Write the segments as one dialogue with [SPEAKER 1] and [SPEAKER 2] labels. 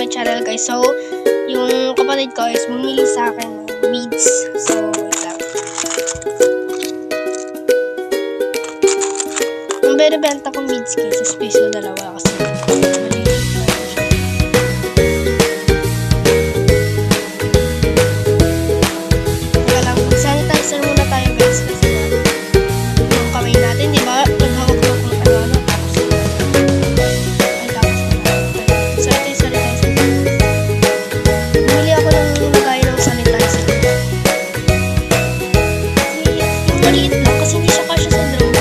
[SPEAKER 1] channel guys. So, yung kapatid ko is bumili sa akin ng beads. So, wait lang. Ang binibenta kong beads guys is peso dalawa kasi sanitizer muna tayo guys kasi yung kamay natin, di ba? Naghawak na kung ano-ano. Sanitizer guys. Bumili ako ng lagay ng sanitizer. Yung maliit lang kasi hindi siya kasya sa drum.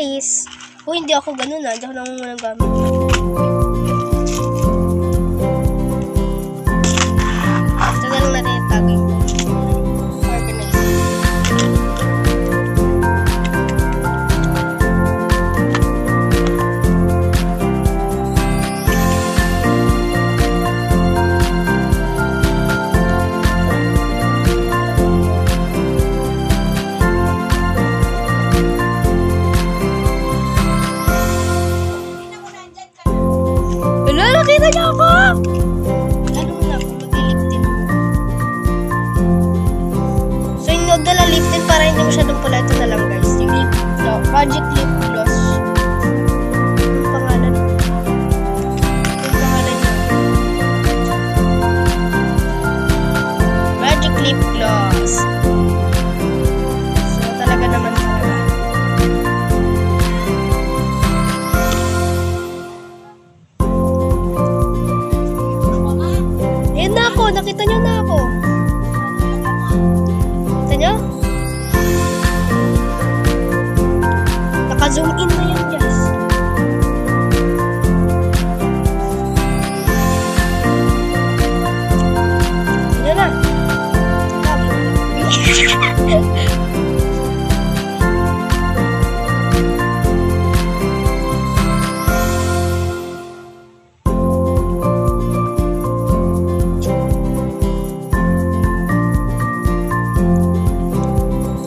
[SPEAKER 1] guys. Kung hindi ako ganun hindi ako nangungulang gamit. Ito na lang natin itagay. Organize. Wala, nakita niyo ako! Ano na ako, mag-lifted. So, yung huwag na lang lifted para hindi masyadong pula. Ito na lang guys. Yung lip gloss. Magic Lip Gloss. Yung pangalan. Yung pangalan niya. Magic Lip Gloss. So, talaga naman talaga. Ayan na ako. Nakita niyo na ako. Nakita niyo? Naka-zoom in na yan, Jess. Ayan na.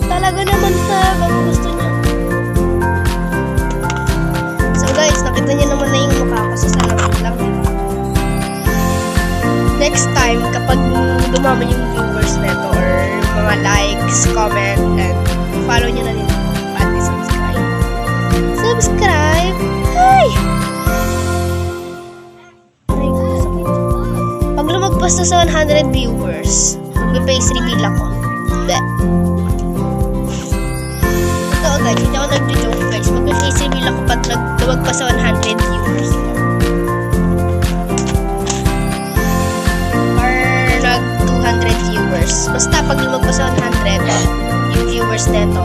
[SPEAKER 1] Talaga naman kung gusto niya. So guys, nakita niyo naman na yung mukha ko sa salamin lang. Next time, kapag dumami yung viewers neto or mga likes, comment, and follow niyo na din ako at subscribe. Subscribe! Hi! Ay, sakit. Pag lumagpas na sa 100 viewers, mag-face reveal ako. Bleh. Ito guys, hindi ako nag-joke guys. Mag-face reveal ako pag lumagpas sa 100 viewers. Or nag 200 viewers. Basta pag lumagpas sa 100 yung viewers neto,